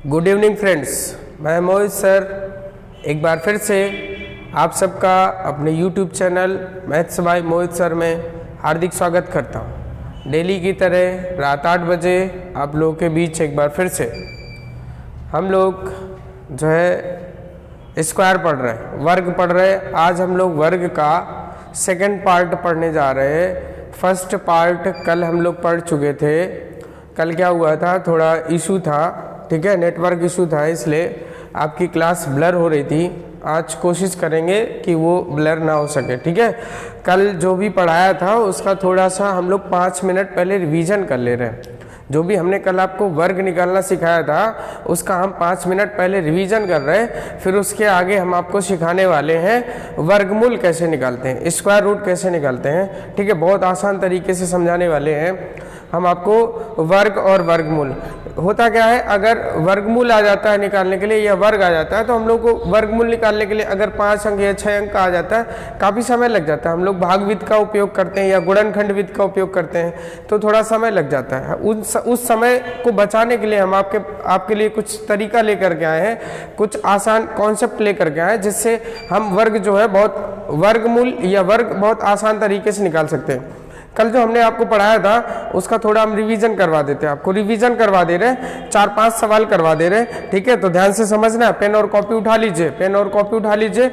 Good evening friends, मैं मोहित sir एक बार फिर से आप सबका अपने YouTube channel maths by Mohit sir में हार्दिक स्वागत करता हूँ। डेली की तरह रात 8 बजे आप लोगों के बीच एक बार फिर से हम लोग जो है स्क्वायर पढ़ रहे हैं, वर्ग पढ़ रहे हैं। आज हम लोग वर्ग का सेकंड पार्ट पढ़ने जा रहे हैं। फर्स्ट पार्ट कल हम लोग पढ़ चुके थे। कल क्या हुआ था, थोड़ा इशू था, ठीक है, नेटवर्क इशू था, इसलिए आपकी क्लास ब्लर हो रही थी। आज कोशिश करेंगे कि वो ब्लर ना हो सके, ठीक है। कल जो भी पढ़ाया था उसका थोड़ा सा हम लोग 5 मिनट पहले रिवीजन कर ले रहे हैं। जो भी हमने कल आपको वर्ग निकालना सिखाया था उसका हम 5 मिनट पहले रिवीजन कर रहे हैं। फिर उसके आगे हम आपको सिखाने वाले हैं वर्गमूल कैसे निकालते हैं, स्क्वायर रूट कैसे निकालते हैं, ठीक है। बहुत आसान तरीके से समझाने वाले हैं हम आपको वर्ग और वर्गमूल। होता क्या है, अगर वर्गमूल आ जाता है निकालने के लिए या वर्ग आ जाता है तो हम लोग को वर्गमूल निकालने के लिए अगर 5 अंक या 6 अंक का आ जाता है काफ़ी समय लग जाता है। हम लोग भागविध का उपयोग करते हैं या गुणनखंड विध का उपयोग करते हैं तो थोड़ा समय लग जाता है। उस समय को बचाने के लिए हम आपके लिए कुछ तरीका लेकर के आए हैं, कुछ आसान कॉन्सेप्ट लेकर के आए हैं जिससे हम वर्ग जो है बहुत वर्गमूल या वर्ग बहुत आसान तरीके से निकाल सकते हैं। कल जो हमने आपको पढ़ाया था उसका थोड़ा हम रिवीजन करवा देते हैं, आपको रिवीजन करवा दे रहे हैं, 4-5 सवाल करवा दे रहे हैं, ठीक है। तो ध्यान से समझना, पेन और कॉपी उठा लीजिए, पेन और कॉपी उठा लीजिए,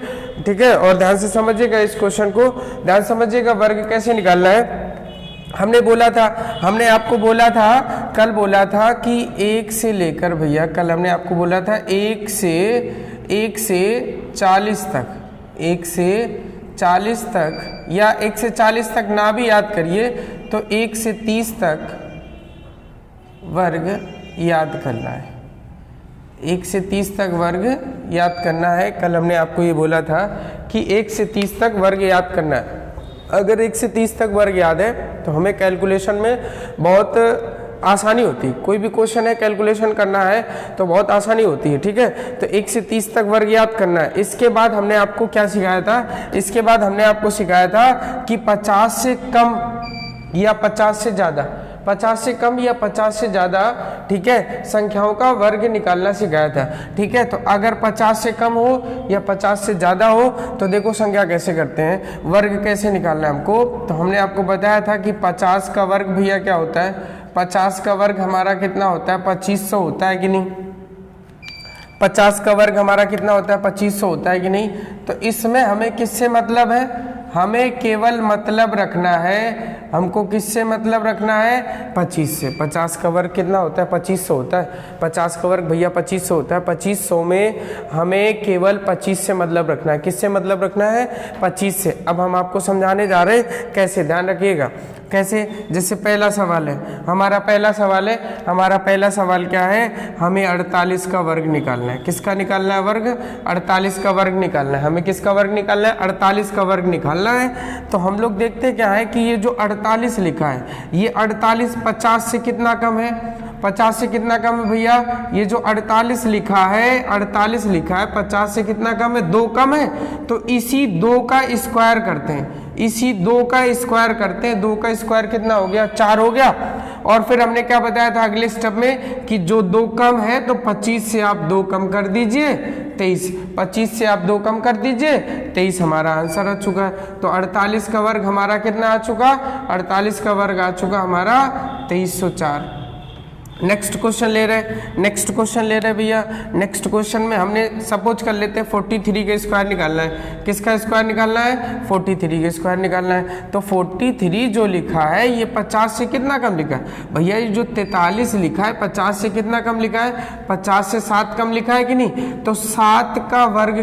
ठीक है, और ध्यान से समझिएगा इस क्वेश्चन को, ध्यान समझिएगा वर्ग कैसे निकालना है। हमने आपको बोला था, कल बोला था कि 1 से लेकर भैया, कल हमने आपको बोला था 1 से 40 तक, 1 से 40 तक या 1 से 40 तक ना भी याद करिए तो 1 से 30 तक वर्ग याद करना है। 1 से 30 तक वर्ग याद करना है। कल हमने आपको ये बोला था कि 1 से 30 तक वर्ग याद करना है। अगर 1 से 30 तक वर्ग याद है तो हमें कैलकुलेशन में बहुत आसानी होती है। कोई भी क्वेश्चन है कैलकुलेशन करना है तो बहुत आसानी होती है, ठीक है। तो 1 से 30 तक वर्ग याद करना है। इसके बाद हमने आपको क्या सिखाया था, इसके बाद हमने आपको सिखाया था कि 50 से कम या 50 से ज़्यादा, 50 से कम या 50 से ज़्यादा, ठीक है, संख्याओं का वर्ग निकालना सिखाया था, ठीक है। तो अगर 50 से कम हो या 50 से ज़्यादा हो तो देखो संख्या कैसे करते हैं, वर्ग कैसे निकालना है हमको। तो हमने आपको बताया था कि 50 का वर्ग भैया क्या होता है, 50 का वर्ग हमारा कितना होता है, 2500 होता है कि नहीं। 50 का वर्ग हमारा कितना होता है, 2500 होता है कि नहीं। तो इसमें हमें किससे मतलब है, हमें केवल मतलब रखना है, हमको किससे मतलब रखना है, 25 से। 50 का वर्ग कितना होता है, 2500 होता है। 50 का वर्ग भैया 2500 होता है। 2500 में हमें केवल 25 से मतलब रखना है। किससे मतलब रखना है, 25 से। अब हम आपको समझाने जा रहे हैं कैसे, ध्यान रखिएगा कैसे। जैसे पहला सवाल है, हमारा पहला सवाल क्या है, हमें 48 का वर्ग निकालना है। किसका निकालना है वर्ग, 48 का वर्ग निकालना है। हमें किसका वर्ग निकालना है, 48 का वर्ग निकालना है। तो हम लोग देखते क्या है कि ये जो 48 लिखा है, ये 48 50 से कितना कम है, 50 से कितना कम है भैया, ये जो 48 लिखा है, 48 लिखा है, 50 से कितना कम है, 2 कम है। तो इसी 2 का स्क्वायर करते हैं, इसी 2 का स्क्वायर करते हैं। 2 का स्क्वायर कितना हो गया, 4 हो गया। और फिर हमने क्या बताया था अगले स्टेप में कि जो 2 कम है तो 25 से आप 2 कम कर दीजिए, 23। 25 से आप 2 कम कर दीजिए, 23 हमारा आंसर आ चुका है। तो 48 का वर्ग हमारा कितना आ चुका, 48 का वर्ग आ चुका हमारा 2304। नेक्स्ट क्वेश्चन ले रहे भैया। नेक्स्ट क्वेश्चन में हमने सपोज कर लेते हैं 43 का स्क्वायर निकालना है। किसका स्क्वायर निकालना है, 43 का स्क्वायर निकालना है। तो 43 जो लिखा है ये 50 से कितना कम लिखा है भैया, ये जो 43 लिखा है 50 से कितना कम लिखा है, 50 से 7 कम लिखा है कि नहीं। तो 7 का वर्ग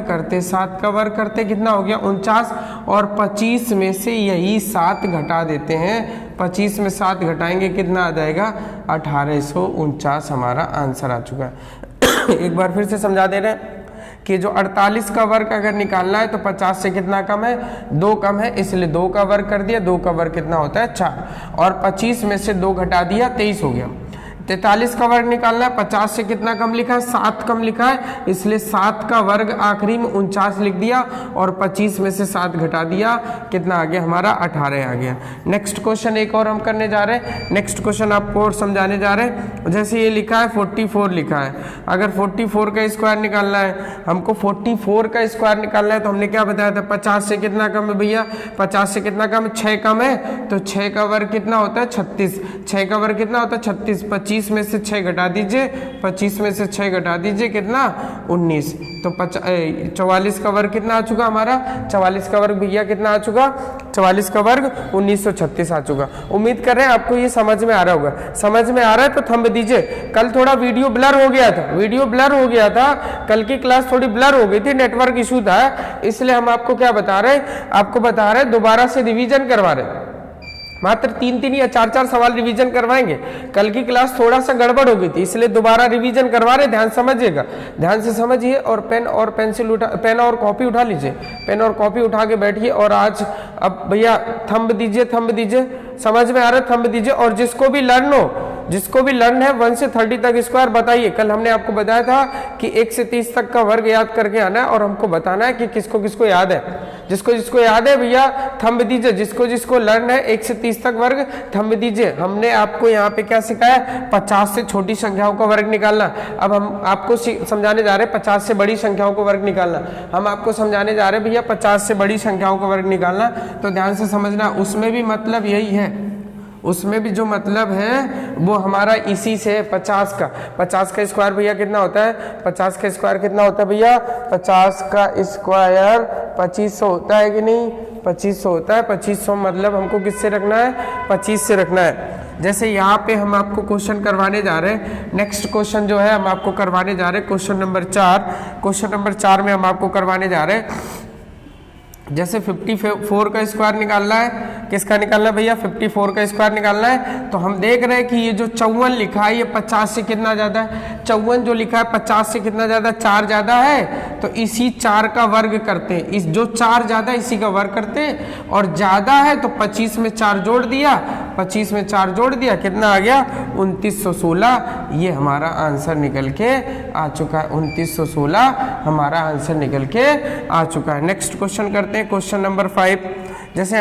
करते कितना हो गया, 49। और 25 में से यही 7 घटा देते हैं, 25 में 7 घटाएंगे कितना आ जाएगा, 1849 हमारा आंसर आ चुका है। एक बार फिर से समझा दे रहे हैं कि जो 48 का वर्ग अगर निकालना है तो 50 से कितना कम है, 2 कम है, इसलिए 2 का वर्ग कर दिया। 2 का वर्ग कितना होता है, 4। और 25 में से 2 घटा दिया, 23 हो गया। 43 का वर्ग निकालना है, 50 से कितना कम लिखा है, 7 कम लिखा है, इसलिए 7 का वर्ग आखिरी में 49 लिख दिया और 25 में से 7 घटा दिया, कितना आ गया हमारा 18 आ गया। नेक्स्ट क्वेश्चन एक और हम करने जा रहे हैं, नेक्स्ट क्वेश्चन आपको और समझाने जा रहे हैं। जैसे ये लिखा है 44 लिखा है, अगर 44 का स्क्वायर निकालना है, हमको 44 का स्क्वायर निकालना है, तो हमने क्या बताया था, 50 से कितना कम है भैया, 50 से कितना कम है, 6 कम है, तो 6 का वर्ग कितना होता है 36, 6 का वर्ग कितना होता है 36, 25 में से 6 घटा दीजिए, 25 में से 6 घटा दीजिए, कितना 19, तो 44 का वर्ग कितना आ चुका हमारा, 44 का वर्ग भैया कितना आ चुका, 44 का वर्ग 1936 आ चुका। उम्मीद कर रहे हैं आपको ये समझ में आ रहा होगा, समझ में आ रहा है तो थंब दीजिए। कल थोड़ा वीडियो ब्लर हो गया था, वीडियो ब्लर हो गया था, कल की क्लास थोड़ी ब्लर हो गई थी, नेटवर्क इशू था, इसलिए हम आपको क्या बता रहे हैं, आपको बता रहे हैं दोबारा से रिवीजन करवा रहे हैं, मात्र 3-3 या 4-4 सवाल रिवीजन करवाएंगे। कल की क्लास थोड़ा सा गड़बड़ हो गई थी, इसलिए दोबारा रिवीजन करवा रहे, ध्यान समझिएगा, ध्यान से समझिए, और पेन और पेंसिल उठा, पेन और कॉपी उठा लीजिए, पेन और कॉपी उठा के बैठिए, और आज अब भैया थंब दीजिए, थंब दीजिए, समझ में आ रहा है थंब दीजिए। और जिसको भी लर्न हो, जिसको भी लर्न है 1 से 30 तक स्क्वायर बताइए। कल हमने आपको बताया था कि 1 से 30 तक का वर्ग याद करके आना है और हमको बताना है कि किसको किसको याद है, जिसको जिसको याद है भैया थंब दीजिए, जिसको जिसको लर्न है 1 से 30 तक वर्ग थंब दीजिए। हमने आपको यहाँ पे क्या सिखाया, 50 से छोटी संख्याओं का वर्ग निकालना। अब हम आपको समझाने जा रहे हैं 50 से बड़ी संख्याओं को वर्ग निकालना। हम आपको समझाने जा रहे हैं भैया 50 से बड़ी संख्याओं का वर्ग निकालना, तो ध्यान से समझना, उसमें भी मतलब यही है, उसमें भी जो मतलब है वो हमारा इसी से 50 का स्क्वायर भैया कितना होता है, 50 का स्क्वायर कितना होता है भैया, 50 का स्क्वायर 2500 होता है कि नहीं, 2500 होता है। 2500 मतलब हमको किससे रखना है, 25 से रखना है। जैसे यहाँ पे हम आपको क्वेश्चन करवाने जा रहे हैं, नेक्स्ट क्वेश्चन जो है हम आपको करवाने जा रहे हैं क्वेश्चन नंबर 4, क्वेश्चन नंबर 4 में हम आपको करवाने जा रहे हैं, जैसे 54 का स्क्वायर निकालना है, किसका निकालना है भैया, 54 का स्क्वायर निकालना है। तो हम देख रहे हैं कि ये जो 54 लिखा है ये 50 से कितना ज़्यादा है, 54 जो लिखा है 50 से कितना ज़्यादा, 4 ज़्यादा है, तो इसी 4 का वर्ग करते हैं, इस जो 4 ज़्यादा इसी का वर्ग करते हैं, और ज़्यादा है तो 25 में 4 जोड़ दिया, 25 में 4 जोड़ दिया, कितना आ गया 2916, ये हमारा आंसर निकल के आ चुका है, 2916 हमारा आंसर निकल के आ चुका है। नेक्स्ट क्वेश्चन करते हैं, क्वेश्चन नंबर 5। जैसे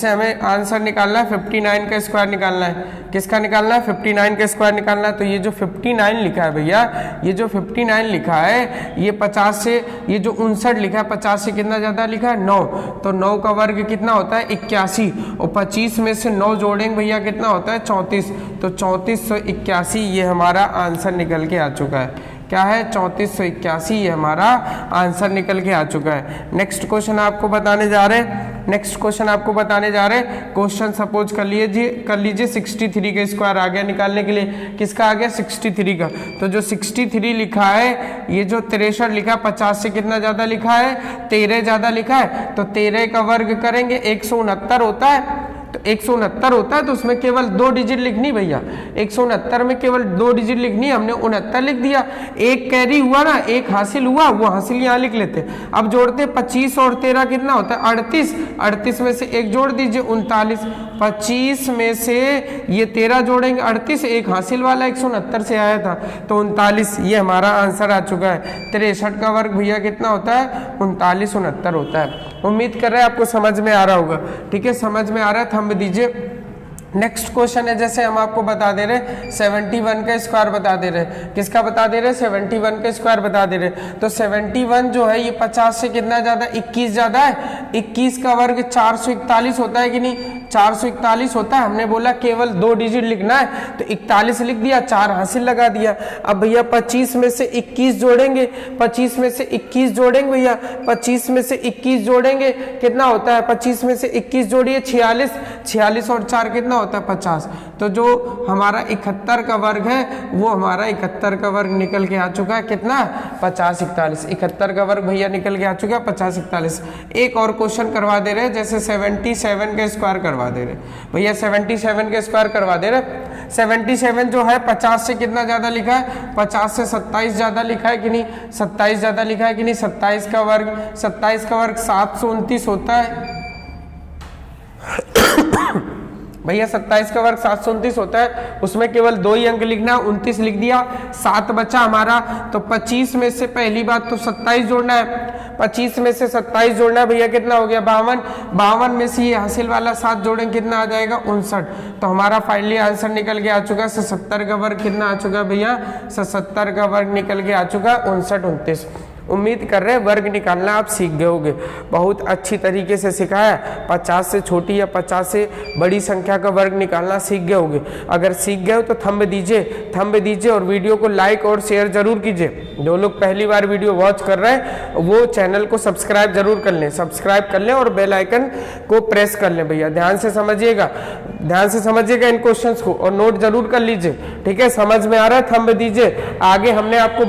हमें आंसर निकालना है 59 का स्क्वायर निकालना है, किसका निकालना है, 59 का स्क्वायर निकालना है। तो ये जो 59 लिखा है भैया, ये जो 59 लिखा है, ये 50 से, ये जो 59 लिखा है 50 से कितना ज्यादा लिखा है 9, तो 9 का वर्ग कितना होता है 81, और 25 में से 9 जोड़ेंगे भैया कितना होता है 34, तो 3481 ये हमारा आंसर निकल के आ चुका है। क्या है 3481, ये हमारा आंसर निकल के आ चुका है। नेक्स्ट क्वेश्चन आपको बताने जा रहे हैं, नेक्स्ट क्वेश्चन आपको बताने जा रहे हैं, क्वेश्चन सपोज कर लीजिए 63 का स्क्वायर आ गया निकालने के लिए, किसका आ गया 63 का। तो जो 63 लिखा है, ये जो 63 लिखा है 50 से कितना ज्यादा लिखा है, 13 ज्यादा लिखा है, तो 13 का वर्ग करेंगे 169 होता है, तो 169 होता है, तो उसमें केवल 2 डिजिट लिखनी भैया, 169 में केवल 2 डिजिट लिखनी, हमने 69 लिख दिया, एक कैरी हुआ ना, एक हासिल हुआ, वो हासिल यहाँ लिख लेते। अब जोड़ते 25 और 13 कितना होता है 38, 38 में से एक जोड़ दीजिए 39, 25 में से ये 13 जोड़ेंगे 38, एक हासिल वाला 169 से आया था, तो 39, ये हमारा आंसर आ चुका है। 63 का वर्ग भैया कितना होता है 39 69 होता है। उम्मीद कर रहे हैं आपको समझ में आ रहा होगा, ठीक है, समझ में आ रहा है थंब दीजिए। नेक्स्ट क्वेश्चन है, जैसे हम आपको बता दे रहे 71 का स्क्वायर बता दे रहे, किसका बता दे रहे 71 का स्क्वायर बता दे रहे। तो 71 जो है ये 50 से कितना ज्यादा 21 ज्यादा है, 21 का वर्ग 441 होता है कि नहीं, 441 होता है। हमने बोला केवल 2 डिजिट लिखना है, तो 41 लिख दिया, 4 हासिल लगा दिया। अब भैया 25 में से 21 जोड़ेंगे, 25 में से 21 जोड़ेंगे भैया, 25 में से 21 जोड़ेंगे कितना होता है, 25 में से 21 जोड़िए 46, 46 और 4 कितना होता है 50। तो जो हमारा 71 का वर्ग है वो हमारा 71 का वर्ग निकल के आ चुका है कितना 50 41, 71 का वर्ग भैया निकल के आ चुका है 50 41। एक और क्वेश्चन करवा दे रहे, जैसे 77 का स्क्वायर करवा दे रहे भैया, 77 का स्क्वायर करवा दे रहे। 77 जो है 50 से कितना ज्यादा लिखा है, 50 से 27 ज्यादा लिखा है कि नहीं, 27 ज्यादा लिखा है कि नहीं। 27 का वर्ग 729 होता है। भैया 27 का वर्ग 729 होता है, उसमें केवल 2 ही अंक लिखना, 29 लिख दिया, 7 बचा हमारा। तो 25 में से पहली बात तो 27 जोड़ना है, 25 में से 27 जोड़ना है भैया, कितना हो गया 52, 52 में से ये हासिल वाला 7 जोड़ें, कितना आ जाएगा 59। तो हमारा फाइनली आंसर निकल के आ चुका है 77 का वर्ग, कितना आ चुका है भैया 77 का वर्ग निकल के आ चुका है 59, 29। उम्मीद कर रहे हैं वर्ग निकालना आप सीख गए होंगे, बहुत अच्छी तरीके से सिखाया। 50 से छोटी या 50 से बड़ी संख्या का वर्ग निकालना सीख गए होंगे। अगर सीख गए हो तो थंब दीजिए और वीडियो को लाइक और शेयर जरूर कीजिए। जो लोग पहली बार वीडियो वॉच कर रहे हैं वो चैनल को सब्सक्राइब जरूर कर लें, और बेल आइकन को प्रेस कर लें। भैया ध्यान से समझिएगा इन क्वेश्चंस को और नोट जरूर कर लीजिए, ठीक है। समझ में आ रहा है थंब दीजिए। आगे हमने आपको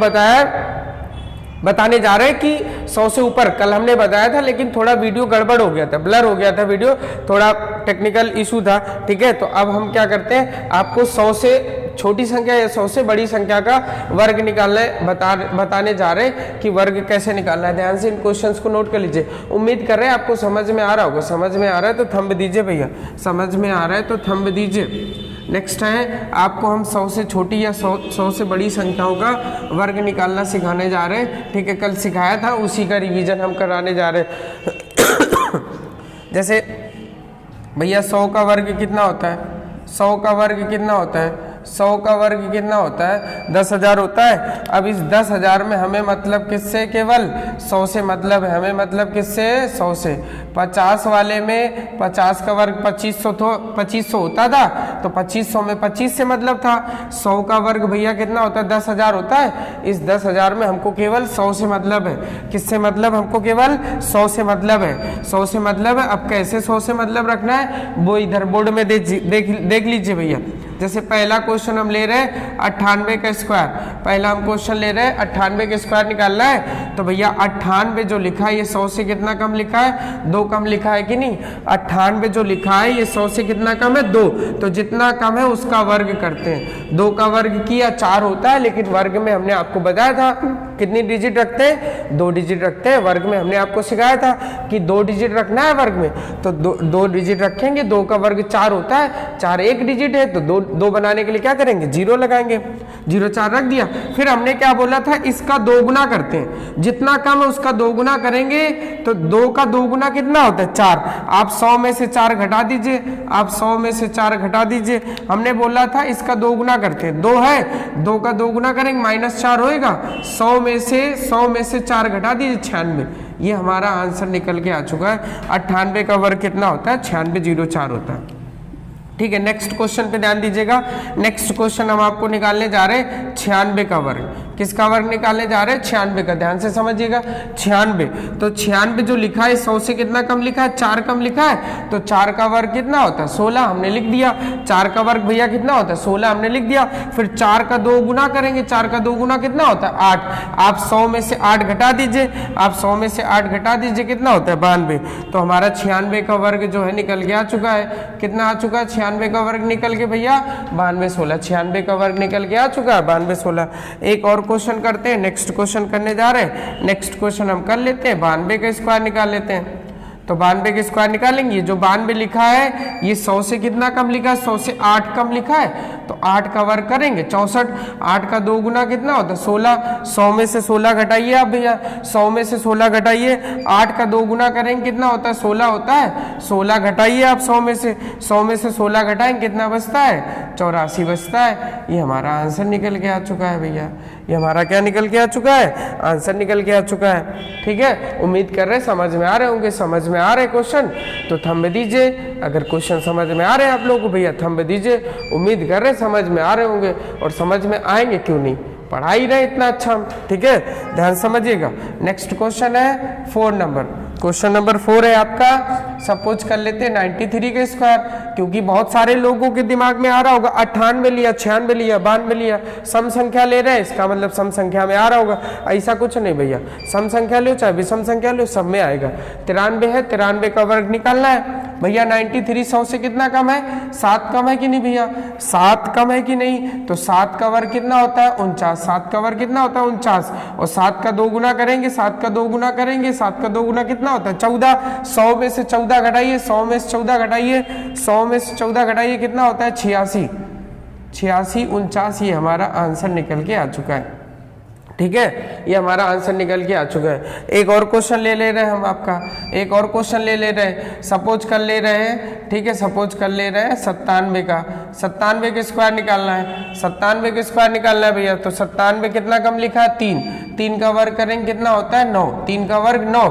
बताने जा रहे हैं कि 100 से ऊपर, कल हमने बताया था लेकिन थोड़ा वीडियो गड़बड़ हो गया था, ब्लर हो गया था वीडियो, थोड़ा टेक्निकल इशू था, ठीक है। तो अब हम क्या करते हैं, आपको 100 से छोटी संख्या या 100 से बड़ी संख्या का वर्ग निकालना बताने जा रहे हैं कि वर्ग कैसे निकालना है। ध्यान से इन क्वेश्चंस को नोट कर लीजिए। उम्मीद कर रहे हैं आपको समझ में आ रहा होगा। समझ में आ रहा है तो थंब दीजिए भैया, समझ में आ रहा है तो थंब दीजिए। नेक्स्ट है, आपको हम 100 से छोटी या 100 से बड़ी संख्याओं का वर्ग निकालना सिखाने जा रहे हैं, ठीक है। कल सिखाया था उसी का रिवीजन हम कराने जा रहे हैं। जैसे भैया 100 का वर्ग कितना होता है, 100 का वर्ग कितना होता है, 100 का वर्ग कितना होता है 10,000 होता है। अब इस 10,000 में हमें मतलब किससे, केवल 100 से मतलब है, हमें मतलब किससे 100 से। 50 वाले में 50 का वर्ग 2500 होता था, तो 2500 में 25 से मतलब था। 100 का वर्ग भैया कितना होता है 10,000 होता है। इस 10,000 में हमको केवल 100 से मतलब है, किससे मतलब, हमको केवल 100 से मतलब है, 100 से मतलब है। अब कैसे 100 से मतलब रखना है वो इधर बोर्ड में देख लीजिए भैया। जैसे पहला क्वेश्चन हम ले रहे हैं 98 का स्क्वायर, पहला हम क्वेश्चन ले रहे हैं 98 का स्क्वायर निकालना है। तो भैया 98 जो लिखा है ये 100 से कितना कम लिखा है, 2 कम लिखा है कि नहीं। 98 जो लिखा है ये 100 से कितना कम है 2, तो जितना कम है उसका वर्ग करते हैं। 2 का वर्ग किया 4 होता है, लेकिन वर्ग में हमने आपको बताया था कितनी डिजिट रखते हैं, 2 डिजिट रखते हैं। वर्ग में हमने आपको सिखाया था कि 2 डिजिट रखना है वर्ग में, तो 2 डिजिट रखेंगे। 2 का वर्ग 4 होता है, 4 एक डिजिट है, तो 2 बनाने के लिए क्या करेंगे 0 लगाएंगे, 0 4 रख दिया। फिर हमने क्या बोला था, इसका 2 गुना करते हैं, जितना कम है उसका 2 गुना करेंगे। तो 2 का 2 गुना कितना होता है 4। आप 100 में से 4 घटा दीजिए, आप 100 में से 4 घटा दीजिए। हमने बोला था इसका 2 गुना करते हैं, 2 है, 2 का 2 गुना करेंगे -4 होएगा। 100 में से 4 घटा दीजिए 96। ये हमारा आंसर निकल के आ चुका है। 98 का वर्ग कितना होता है 9604 होता है, ठीक है। नेक्स्ट क्वेश्चन पे ध्यान दीजिएगा। नेक्स्ट क्वेश्चन हम आपको निकालने जा रहे हैं 96 का वर्ग। किसका वर्ग निकालने जा रहे हैं 96 का, ध्यान से समझिएगा। 96, तो 96 जो लिखा है 100 से कितना कम लिखा है 4 कम लिखा है, तो 4 का वर्ग कितना होता है 16, हमने लिख दिया। 4 का वर्ग भैया कितना होता है 16, हमने लिख दिया। फिर 4 का 2 गुना करेंगे, 4 का 2 गुना कितना होता है 8। आप 100 में से 8 घटा दीजिए, आप 100 में से 8 घटा दीजिए, कितना होता है 92। तो हमारा 96 का वर्ग जो है निकल के आ चुका है, कितना आ चुका है 96 का वर्ग निकल के भैया 92 16, 96 का वर्ग निकल के आ चुका है 92 16। एक और क्वेश्चन करते हैं, नेक्स्ट क्वेश्चन करने जा रहे हैं। नेक्स्ट क्वेश्चन हम कर लेते हैं, 92 का स्क्वायर निकाल लेते हैं। तो 92 का स्क्वायर निकालेंगे, जो 92 लिखा है ये 100 से कितना कम लिखा है 100 से 8 कम लिखा है, तो 8 का वर्ग करेंगे 64। 8 का 2 गुना कितना होता है 16, 100 में से 16 घटाइए आप भैया, 100 में से 16 घटाइए। 8 का 2 गुना करेंगे कितना होता है 16 होता है, 16 घटाइए आप 100 में से 16 घटाएंगे कितना बचता है 84 बचता है। ये हमारा आंसर निकल के आ चुका है भैया, ये हमारा क्या निकल के आ चुका है, आंसर निकल के आ चुका है, ठीक है। उम्मीद कर रहे हैं समझ में आ रहे होंगे। समझ में आ रहे क्वेश्चन तो थंब दीजिए। अगर क्वेश्चन समझ में आ रहे हैं आप लोगों को भैया थंब दीजिए। उम्मीद कर रहे हैं समझ में आ रहे होंगे, और समझ में आएंगे क्यों नहीं, पढ़ा ही रहे इतना अच्छा, ठीक है। ध्यान समझिएगा। नेक्स्ट क्वेश्चन है 4 नंबर, क्वेश्चन नंबर 4 है आपका। सपोज कर लेते हैं 93 का स्क्वायर, क्योंकि बहुत सारे लोगों के दिमाग में आ रहा होगा 98 लिया, 96 लिया, 92 लिया, सम संख्या ले रहे हैं, इसका मतलब सम संख्या में आ रहा होगा। ऐसा कुछ नहीं भैया, सम संख्या लो चाहे विषम संख्या लो, सब में आएगा। 93 है, 93 का वर्ग निकालना है भैया। 93 100 से कितना कम है 7 कम है कि नहीं भैया, 7 कम है कि नहीं। तो 7 का वर्ग कितना होता है 49, 7 का वर्ग कितना होता है 49, और 7 का 2 गुना करेंगे, 7 का 2 गुना करेंगे, 7 का 2 गुना कितना होता है 14। 100 में से 14 14 घटाइए, 100 में से 14 घटाइए, 100 में से 14 घटाइए, कितना होता है 86, 86 49, ये हमारा आंसर निकल के आ चुका है। ठीक है, ये हमारा आंसर निकल के आ चुका है। एक और क्वेश्चन ले रहे हैं हम आपका, एक और क्वेश्चन ले रहे हैं, सपोज कर ले रहे हैं, ठीक है, सपोज कर ले रहे हैं 97 का, 97 के स्क्वायर निकालना है, 97 के स्क्वायर निकालना है भैया। तो 97 कितना कम लिखा है 3, 3 का वर्ग करेंगे कितना होता है 9, 3 का वर्ग 9,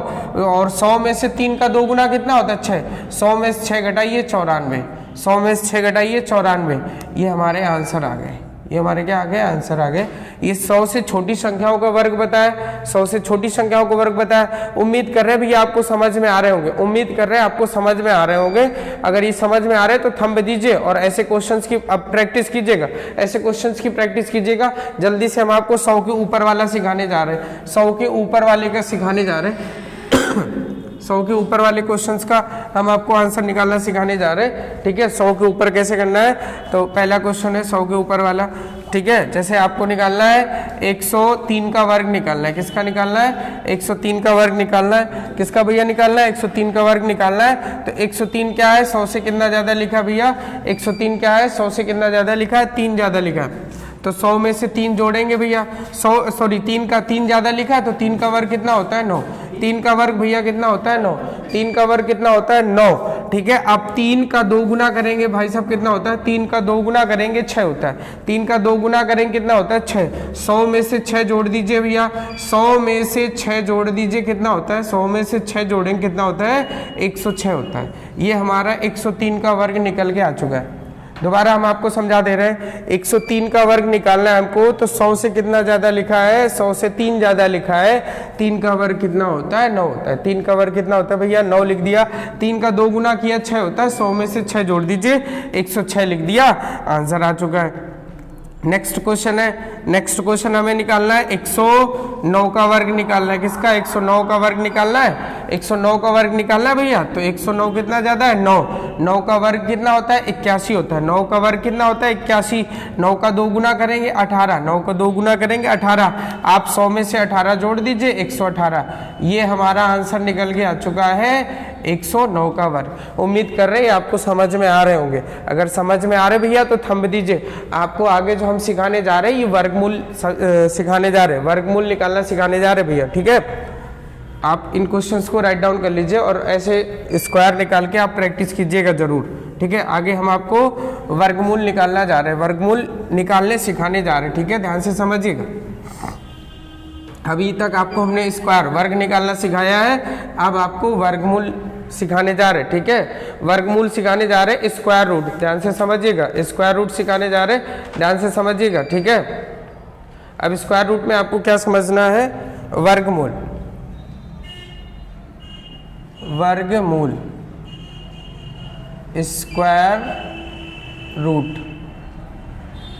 और 100 में से 3 का 2 गुना कितना होता है 6, 100 में से 6 घटाइए 94, 100 में से 6 घटाइए 94, ये हमारे आंसर आ गए। ये हमारे क्या आ गए, आंसर आ गए। ये 100 से छोटी संख्याओं का वर्ग बताया, 100 से छोटी संख्याओं का वर्ग बताया। उम्मीद कर रहे हैं भैया आपको समझ में आ रहे होंगे, उम्मीद कर रहे हैं आपको समझ में आ रहे होंगे। अगर ये समझ में आ रहे हैं तो थंब दीजिए और ऐसे क्वेश्चंस की अब प्रैक्टिस कीजिएगा, ऐसे क्वेश्चंस की प्रैक्टिस कीजिएगा। जल्दी से हम आपको 100 के ऊपर वाला सिखाने जा रहे हैं, 100 के ऊपर वाले का सिखाने जा रहे हैं 100 के ऊपर वाले क्वेश्चंस का हम आपको आंसर निकालना सिखाने जा रहे हैं। ठीक है, 100 के ऊपर कैसे करना है, तो पहला क्वेश्चन है 100 के ऊपर वाला। ठीक है, जैसे आपको निकालना है 103 का वर्ग निकालना है, किसका निकालना है 103 का वर्ग निकालना है, किसका भैया निकालना है 103 का वर्ग निकालना है। तो 103 क्या है 100 से कितना ज्यादा लिखा भैया, 103 क्या है 100 से कितना ज्यादा लिखा है 3 ज्यादा लिखा है। तो 100 में से 3 जोड़ेंगे भैया, 3 का 3 ज्यादा लिखा है तो 3 का वर्ग कितना होता है 9, 3 का वर्ग भैया कितना होता है 9, 3 का वर्ग कितना होता है 9। ठीक है, अब 3 का 2 गुना करेंगे भाई साहब कितना होता है, 3 का 2 गुना करेंगे 6 होता है, 3 का 2 गुना करेंगे कितना होता है 6। 100 में से 6 जोड़ दीजिए भैया, 100 में से 6 जोड़ दीजिए कितना होता है, 100 में से 6 जोड़ेंगे कितना होता है 106 होता है। ये हमारा 103 का वर्ग निकल के आ चुका है। दोबारा हम आपको समझा दे रहे हैं, 103 का वर्ग निकालना है हमको, तो 100 से कितना ज्यादा लिखा है 100 से 3 ज्यादा लिखा है, 3 का वर्ग कितना होता है 9 होता है, 3 का वर्ग कितना होता है भैया 9 लिख दिया, 3 का 2 गुना किया 6 होता है, 100 में से 6 जोड़ दीजिए 106 लिख दिया, आंसर आ चुका है। नेक्स्ट क्वेश्चन है, नेक्स्ट क्वेश्चन हमें निकालना है 109 का वर्ग निकालना है, किसका 109 का वर्ग निकालना है, 109 का वर्ग निकालना है भैया। तो 109 कितना ज्यादा है 9, 9 का वर्ग कितना होता है 81 होता है, 9 का वर्ग कितना होता है 81, 9 का 2 गुना करेंगे 18, 9 का 2 गुना करेंगे 18, आप 100 में से 18 जोड़ दीजिए 118, ये हमारा आंसर निकल के आ चुका है 109 का वर्ग। उम्मीद कर रहे हैं आपको समझ में आ रहे होंगे, अगर समझ में आ रहे भैया तो थंब दीजिए। आपको आगे जो हम सिखाने जा रहे हैं ये वर्गमूल सिखाने जा रहे हैं, वर्गमूल निकालना सिखाने जा रहे हैं भैया। ठीक है, आप इन क्वेश्चंस को राइट डाउन कर लीजिए और ऐसे स्क्वायर निकाल के आप प्रैक्टिस कीजिएगा जरूर। ठीक है, आगे हम आपको वर्गमूल निकालना जा रहे हैं, वर्गमूल निकालने सिखाने जा रहे हैं। ठीक है, ध्यान से समझिएगा। अभी तक आपको हमने स्क्वायर वर्ग निकालना सिखाया है, अब आपको वर्गमूल सिखाने जा रहे हैं। ठीक है, वर्गमूल सिखाने जा रहे हैं, स्क्वायर रूट ध्यान से समझिएगा, स्क्वायर रूट सिखाने जा रहे हैं, ध्यान से समझिएगा। ठीक है, अब स्क्वायर रूट में आपको क्या समझना है, वर्गमूल, वर्गमूल स्क्वायर रूट।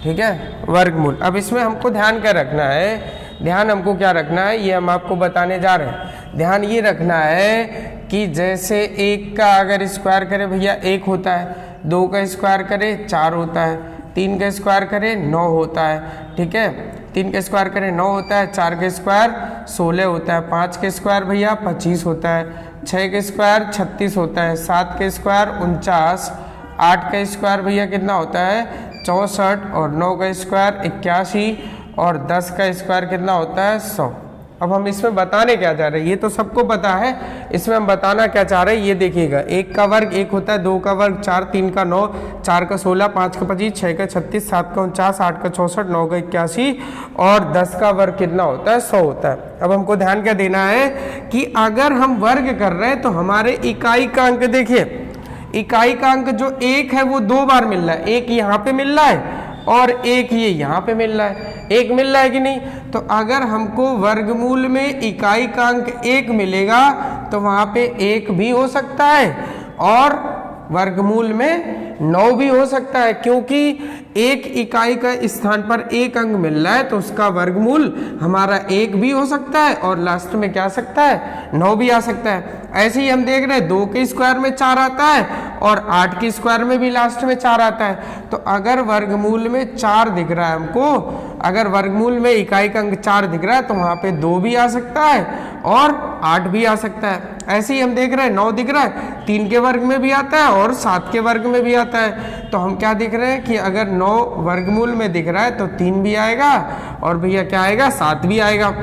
ठीक है, वर्गमूल। अब इसमें हमको ध्यान क्या रखना है, ध्यान हमको क्या रखना है ये हम आपको बताने जा रहे हैं। ध्यान ये रखना है कि जैसे 1 का अगर स्क्वायर करे भैया 1 होता है, 2 का स्क्वायर करे 4 होता है, 3 का स्क्वायर करे 9 होता है। ठीक है, 3 का स्क्वायर करे 9 होता है, 4 का स्क्वायर 16 होता है, 5 का स्क्वायर भैया 25 होता है, 6 का स्क्वायर 36 होता है, 7 का स्क्वायर 49, 8 का स्क्वायर भैया कितना होता है 64, और 9 का स्क्वायर 81, और 10 का स्क्वायर कितना होता है 100। अब हम इसमें बताने क्या चाह रहे हैं, ये तो सबको पता है, इसमें हम बताना क्या चाह रहे हैं ये देखिएगा। 1 का वर्ग 1 होता है, 2 का वर्ग 4, 3 का 9, 4 का 16, 5 का 25, 6 का 36, 7 का 49, 8 का 64, 9 का 81, और 10 का वर्ग कितना होता है 100 होता है। अब हमको ध्यान क्या देना है कि अगर हम वर्ग कर रहे हैं तो हमारे इकाई का अंक देखिए, इकाई का अंक जो 1 है वो 2 बार मिल रहा है, एक यहाँ पे मिल रहा है और एक ये यहाँ पे मिल रहा है, एक मिल रहा है कि नहीं। तो अगर हमको वर्गमूल में इकाई का अंक 1 मिलेगा तो वहां पे 1 भी हो सकता है और वर्गमूल में 9 भी हो सकता है, क्योंकि एक इकाई का स्थान पर 1 अंक मिल रहा है तो उसका वर्गमूल हमारा 1 भी हो सकता है और लास्ट में क्या आ सकता है 9 भी आ सकता है। ऐसे ही हम देख रहे हैं 2 के स्क्वायर में 4 आता है और 8 के स्क्वायर में भी लास्ट में 4 आता है। तो अगर वर्गमूल में 4 दिख रहा है हमको अगर वर्गमूल में इकाई का अंक 4 दिख रहा है तो वहां पे 2 भी आ सकता है और 8 भी आ सकता है। ऐसे ही हम देख रहे हैं 9 दिख रहा है, 3 के वर्ग में भी आता है और 7 के वर्ग में भी आता है। तो हम क्या दिख रहे हैं कि अगर 9 वर्गमूल में दिख रहा है तो 3 भी आएगा और भैया क्या आएगा, 7 भी आएगा।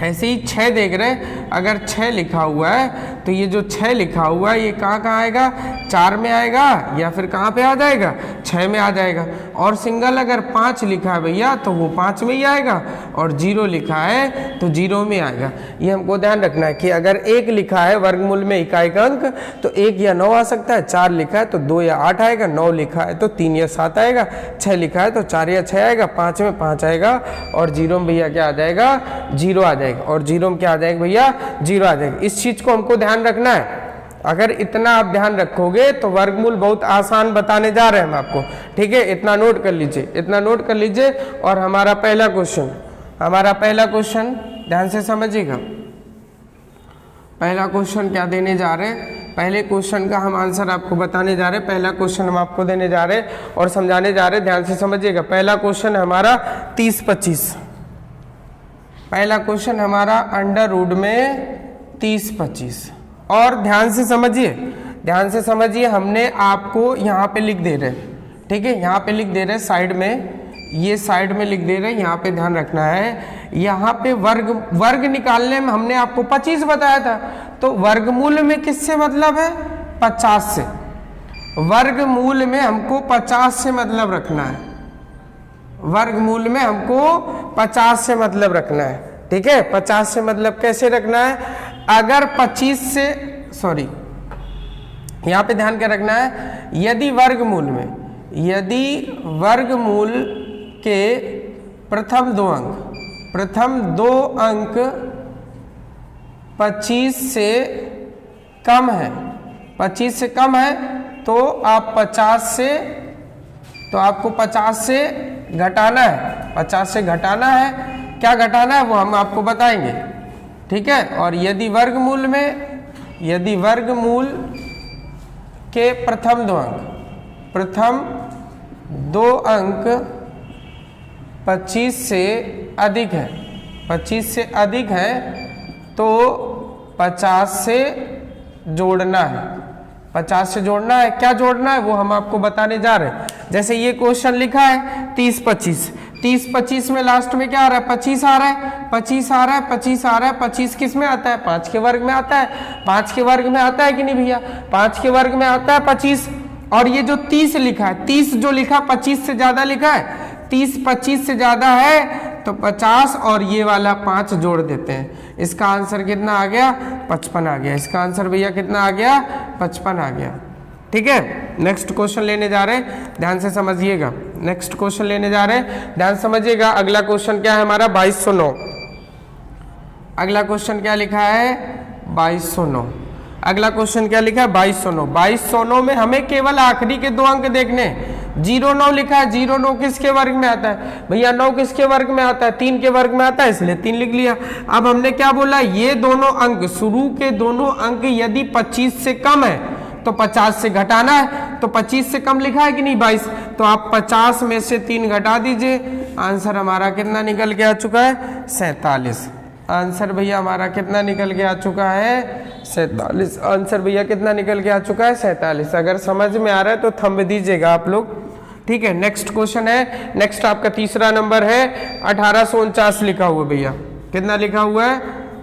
ऐसे ही 6 देख रहे हैं, अगर 6 लिखा हुआ है तो ये जो 6 लिखा हुआ है ये कहाँ कहाँ आएगा, 4 में आएगा या फिर कहाँ पे आ जाएगा, 6 में आ जाएगा। और सिंगल अगर 5 लिखा है भैया तो वो 5 में ही आएगा और 0 लिखा है तो 0 में आएगा। ये हमको ध्यान रखना है कि अगर 1 लिखा है वर्गमूल में इकाई का अंक तो 1 या 9 आ सकता है, 4 लिखा है तो 2 या 8 आएगा, 9 लिखा है तो 3 या 7 आएगा, 6 लिखा है तो 4 या 6 आएगा, 5 में 5 आएगा और 0 में भैया क्या आ जाएगा, 0 आ जाएगा। और 0 में क्या आ जाएगा भैया, 0 आ जाएगा। इस चीज को हमको ध्यान रखना है। अगर इतना आप ध्यान रखोगे तो वर्गमूल बहुत आसान बताने जा रहे हैं हम आपको, ठीक है। इतना नोट कर लीजिए, इतना नोट कर लीजिए। और हमारा पहला क्वेश्चन ध्यान से समझिएगा। पहला क्वेश्चन क्या देने जा रहे हैं, पहले क्वेश्चन का हम आंसर आपको बताने जा रहे हैं। पहला क्वेश्चन हम आपको देने जा रहे हैं और समझाने जा रहे हैं, ध्यान से समझिएगा। पहला क्वेश्चन हमारा 30-25, पहला क्वेश्चन हमारा अंडर रूट में 30-25। और ध्यान से समझिए, हमने आपको यहाँ पे लिख दे रहे हैं, ठीक है, यहाँ पे लिख दे रहे हैं साइड में, ये साइड में लिख दे रहे हैं। यहाँ पे ध्यान रखना है, यहाँ पे वर्ग निकालने में हमने आपको 25 बताया था, तो वर्गमूल में किससे मतलब है, 50 से। वर्गमूल में हमको 50 से मतलब रखना है, वर्गमूल में हमको 50 से मतलब रखना है, ठीक है। 50 से मतलब कैसे रखना है, अगर 25 से, सॉरी यहाँ पे ध्यान क्या रखना है, यदि वर्गमूल के प्रथम दो अंक 25 से कम है, 25 से कम है तो आप 50 से, तो आपको 50 से घटाना है, 50 से घटाना है। क्या घटाना है वो हम आपको बताएंगे, ठीक है। और यदि वर्गमूल के प्रथम दो अंक 25 से अधिक है, 25 से अधिक है तो 50 से जोड़ना है, 50 से जोड़ना है। क्या जोड़ना है वो हम आपको बताने जा रहे हैं। जैसे ये क्वेश्चन लिखा है 30-25 में लास्ट में क्या आ रहा है, 25 आ रहा है, 25 आ रहा है, 25 आ रहा है। 25 किस में आता है, 5 के वर्ग में आता है, 5 के वर्ग में आता है कि नहीं भैया, 5 के वर्ग में आता है 25। और ये जो 30 लिखा है, 30 जो लिखा 25 से ज्यादा लिखा है, 30 25 से ज्यादा है तो 50 और ये वाला 5 जोड़ देते हैं। इसका आंसर कितना आ गया, 55 आ गया। इसका आंसर भैया कितना आ गया, 55 आ गया, ठीक है। नेक्स्ट क्वेश्चन लेने जा रहे हैं, ध्यान से समझिएगा। नेक्स्ट क्वेश्चन लेने जा रहे हैं, ध्यान समझिएगा। अगला क्वेश्चन क्या है हमारा, 2209। अगला क्वेश्चन क्या लिखा है, 2209। अगला क्वेश्चन क्या लिखा है, 2209। 2209 में हमें केवल आखिरी के 2 अंक देखने। 09 लिखा है, 09 किसके वर्ग में आता है भैया, 9 किसके वर्ग में आता है, 3 के वर्ग में आता है, इसलिए 3 लिख लिया। अब हमने क्या बोला, ये दोनों अंक, शुरू के दोनों अंक यदि 25 से कम है तो 50 से घटाना है। तो 25 से कम लिखा है कि नहीं 22, तो आप 50 में से 3 घटा दीजिए। आंसर हमारा कितना निकल के आ चुका है, 47। आंसर भैया हमारा कितना निकल के आ चुका है, 47। आंसर भैया कितना निकल के आ चुका है, 47। अगर समझ में आ रहा है तो थंब दीजिएगा आप लोग, ठीक है। नेक्स्ट क्वेश्चन है, नेक्स्ट आपका तीसरा नंबर है 1849 लिखा हुआ भैया, कितना लिखा हुआ है,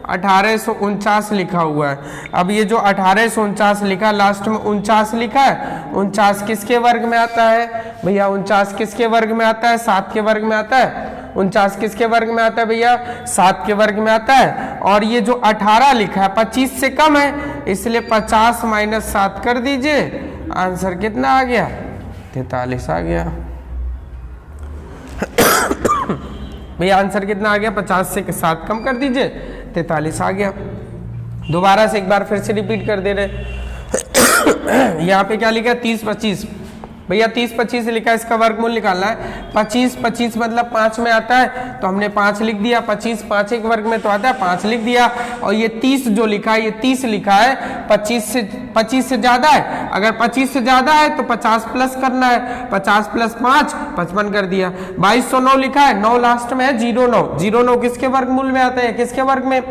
1849 लिखा हुआ है। अब ये जो 1849 लिखा, लास्ट में 49 लिखा है, 49 किसके वर्ग में आता है भैया, 49 किसके वर्ग में आता है, 7 के वर्ग में आता है। 49 किसके वर्ग में आता है भैया, 7 के वर्ग में आता है। और ये जो 18 लिखा है 25 से कम है, इसलिए 50 - 7 कर दीजिए। आंसर कितना आ गया, 43 आ गया भैया। आंसर कितना आ गया, 50 से 7 कम कर दीजिए, 43 आ गया। दोबारा से एक बार फिर से रिपीट कर दे रहे यहाँ पे क्या लिखा है, 30-25 भैया, 30-25 लिखा है, इसका वर्गमूल निकालना है। 25 मतलब 5 में आता है तो हमने 5 लिख दिया। 25 5 एक वर्ग में तो आता है, 5 लिख दिया। और ये 30 जो लिखा है, ये 30 लिखा है 25 से ज्यादा है, अगर 25 से ज्यादा है तो 50 प्लस करना है, 50 प्लस 5 55 कर दिया। 2209 लिखा है, 9 लास्ट में है, 09 किसके वर्गमूल में आता है, किसके वर्ग में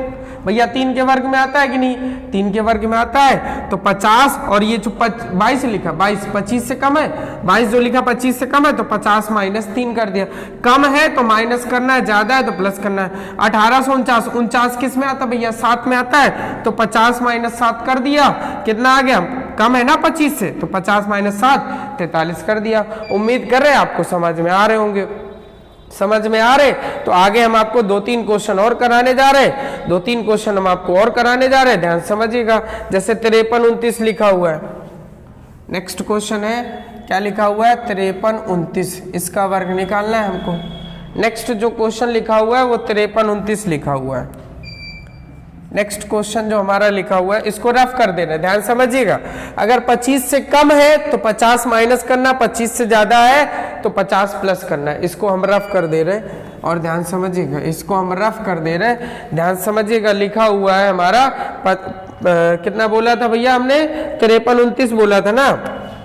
भैया 3 के वर्ग में आता है कि नहीं, 3 के वर्ग में आता है। तो 50 और ये जो 22 लिखा, 22 25 से कम है, 22 जो लिखा 25 से कम है तो 50 माइनस 3 कर दिया। कम है तो माइनस करना है, ज्यादा है तो प्लस करना है। 1849 किस में आता है भैया, 7 में आता है, तो 50 माइनस 7 कर दिया, कितना आ गया, कम है ना 25 से, तो 50 माइनस 7 43 कर दिया। उम्मीद कर रहे हैं आपको समझ में आ रहे होंगे। समझ में आ रहे तो आगे हम आपको 2-3 क्वेश्चन और कराने जा रहे हैं, 2-3 क्वेश्चन हम आपको और कराने जा रहे हैं, ध्यान समझिएगा। जैसे 53-29 लिखा हुआ है, नेक्स्ट क्वेश्चन है, क्या लिखा हुआ है, 53-29, इसका वर्ग निकालना है हमको। नेक्स्ट जो क्वेश्चन लिखा हुआ है वो 53-29 लिखा हुआ है। नेक्स्ट क्वेश्चन जो हमारा लिखा हुआ है इसको रफ कर देना, ध्यान समझिएगा। अगर 25 से कम है तो 50 माइनस करना, 25 से ज्यादा है तो 50 प्लस करना है। इसको हम रफ कर दे रहे हैं और ध्यान समझिएगा, इसको हम रफ कर दे रहे हैं, ध्यान समझिएगा। लिखा हुआ है हमारा कितना बोला था भैया हमने, 53-29 बोला था ना।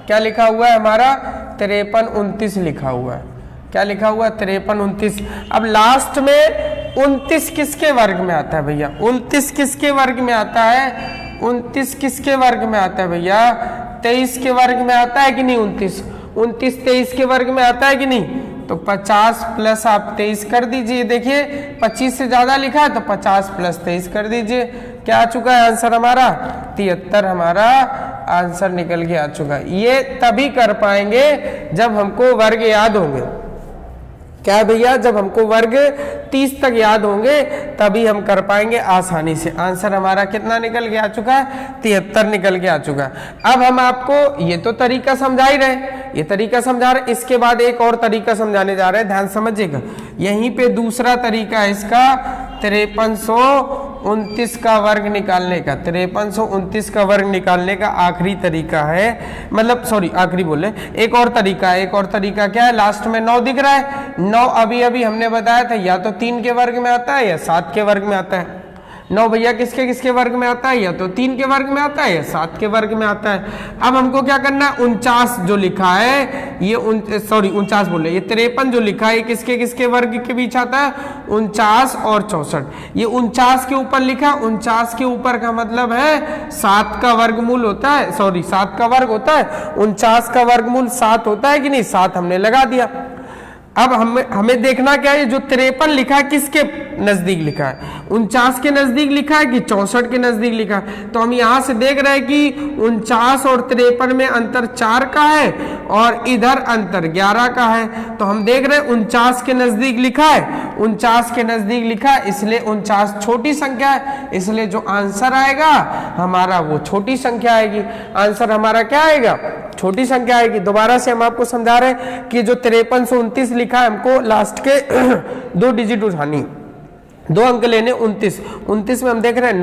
क्या लिखा हुआ है हमारा, 53-29 लिखा हुआ है। क्या लिखा हुआ है, 53-29। अब लास्ट में 29 किसके वर्ग में आता है भैया, 29 किसके वर्ग में आता है, 29 किसके वर्ग में आता है भैया, 23 के वर्ग में आता है कि नहीं, 29 23 के वर्ग में आता है कि नहीं। तो 50 प्लस आप 23 कर दीजिए, देखिए 25 से ज्यादा लिखा है तो 50 प्लस 23 कर दीजिए। क्या आ चुका है आंसर हमारा, 73 हमारा आंसर निकल के आ चुका है। ये तभी कर पाएंगे जब हमको वर्ग याद होंगे। क्या भैया, जब हमको वर्ग 30 तक याद होंगे तभी हम कर पाएंगे आसानी से। आंसर हमारा कितना निकल के आ चुका है, 73 निकल के आ चुका है। अब हम आपको ये तो तरीका समझा ही रहे, ये तरीका समझा रहे, इसके बाद एक और तरीका समझाने जा रहे हैं, ध्यान समझिएगा। यहीं पे दूसरा तरीका है इसका, 5329 का वर्ग निकालने का, 5329 का वर्ग निकालने का आखिरी तरीका है, मतलब सॉरी आखिरी बोले, एक और तरीका है। एक और तरीका क्या है, लास्ट में 9 दिख रहा है, 9 अभी अभी हमने बताया था या तो 3 के वर्ग में आता है या 7 के वर्ग में आता है। 9 भैया किसके किसके वर्ग में आता है, या तो 3 के वर्ग में आता है या 7 के वर्ग में आता है। अब हमको क्या करना है, 49 जो लिखा है ये 49 बोले, ये 53 जो लिखा है ये किसके किसके वर्ग के बीच आता है, 49 और 64। ये 49 के ऊपर लिखा, 49 के ऊपर का मतलब है 7 का वर्गमूल होता है, 7 का वर्ग होता है, 49 का वर्गमूल 7 होता है कि नहीं, 7 हमने लगा दिया। अब हमें देखना क्या है, जो 53 लिखा है किसके नजदीक लिखा है, 49 के नजदीक लिखा है कि 64 के नजदीक लिखा है। तो हम यहां से देख रहे हैं कि 49 और 53 में अंतर 4 का है और इधर अंतर 11 का है। तो हम देख रहे हैं 49 के नजदीक लिखा है, 49 के नजदीक लिखा है, इसलिए 49 छोटी संख्या है, इसलिए जो आंसर आएगा हमारा वो छोटी संख्या आएगी। आंसर हमारा क्या आएगा, छोटी संख्या आएगी। दोबारा से हम आपको समझा रहे हैं कि जो 53 से 29 लिखा है हमको लास्ट के 2 डिजिट उठानी, 2 अंक लेने। 29 में हम देख रहे हैं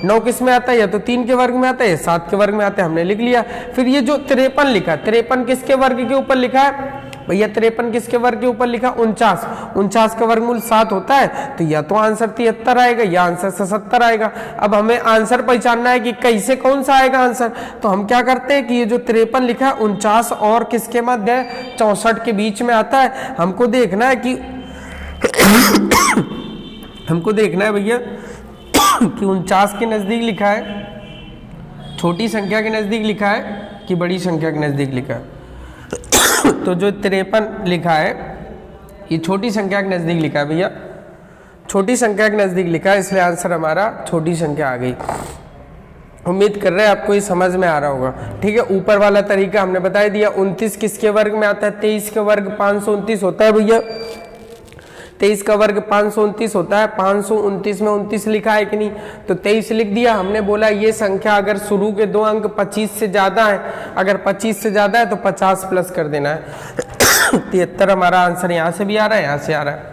9 किस में आता है, या तो 3 के वर्ग में आता है या 7 के वर्ग में आता है, हमने लिख लिया। फिर ये जो 53 लिखा, 53 किसके वर्ग के ऊपर लिखा है भैया, 53 किसके वर्ग के ऊपर लिखा, 49 का वर्गमूल 7 होता है, तो या तो आंसर 73 आएगा या आंसर 77 आएगा। अब हमें आंसर पहचानना है कि कैसे कौन सा आएगा आंसर। तो हम क्या करते हैं कि ये जो 53 लिखा है 49 और किसके मध्य, 64 के बीच में आता है। हमको देखना है कि हमको देखना है भैया कि 49 के नजदीक लिखा है, छोटी संख्या के नजदीक लिखा है कि बड़ी संख्या के नजदीक लिखा है। तो जो 53 लिखा है ये छोटी संख्या के नजदीक लिखा है भैया, छोटी संख्या के नजदीक लिखा है, इसलिए आंसर हमारा छोटी संख्या आ गई। उम्मीद कर रहे हैं आपको ये समझ में आ रहा होगा। ठीक है, ऊपर वाला तरीका हमने बता दिया। 29 किसके वर्ग में आता है, 23 के वर्ग 529 होता है भैया, 23 का वर्ग 529 होता है। 529 में 29 लिखा है कि नहीं, तो 23 लिख दिया। हमने बोला ये संख्या अगर शुरू के 2 अंक 25 से ज्यादा है, अगर 25 से ज्यादा है तो 50 प्लस कर देना है। 73 हमारा आंसर यहाँ से भी आ रहा है, यहाँ से आ रहा है।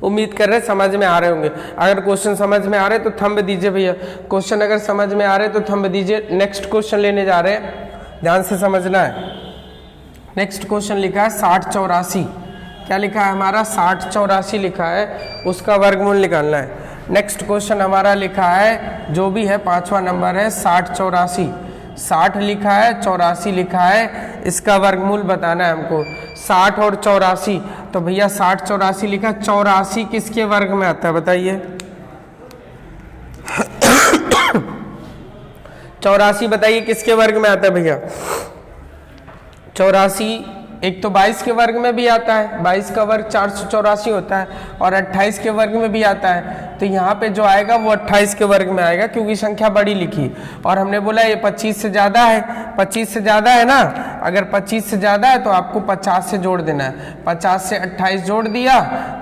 उम्मीद कर रहे समझ में आ रहे होंगे। अगर क्वेश्चन समझ में आ रहे तो थंब दीजिए भैया, क्वेश्चन अगर समझ में आ रहे तो थंब दीजिए। नेक्स्ट क्वेश्चन लेने जा रहे हैं, ध्यान से समझना है। नेक्स्ट क्वेश्चन लिखा है 6084। क्या लिखा है हमारा, 6084 लिखा है, उसका वर्गमूल निकालना है। नेक्स्ट क्वेश्चन हमारा लिखा है, जो भी है 5वां नंबर है 60 84। 60 लिखा है, 84 लिखा है, इसका वर्गमूल बताना है हमको। 60 और 84, तो भैया 60 84 लिखा, 84 किसके वर्ग में आता है बताइए? 84 बताइए किसके वर्ग में आता है भैया? 84 एक तो 22 के वर्ग में भी आता है, 22 का वर्ग 484 होता है, और 28 के वर्ग में भी आता है। तो यहाँ पे जो आएगा वो 28 के वर्ग में आएगा, क्योंकि संख्या बड़ी लिखी। और हमने बोला ये 25 से ज़्यादा है, 25 से ज़्यादा है ना, अगर 25 से ज़्यादा है तो आपको 50 से जोड़ देना है। 50 से 28 जोड़ दिया,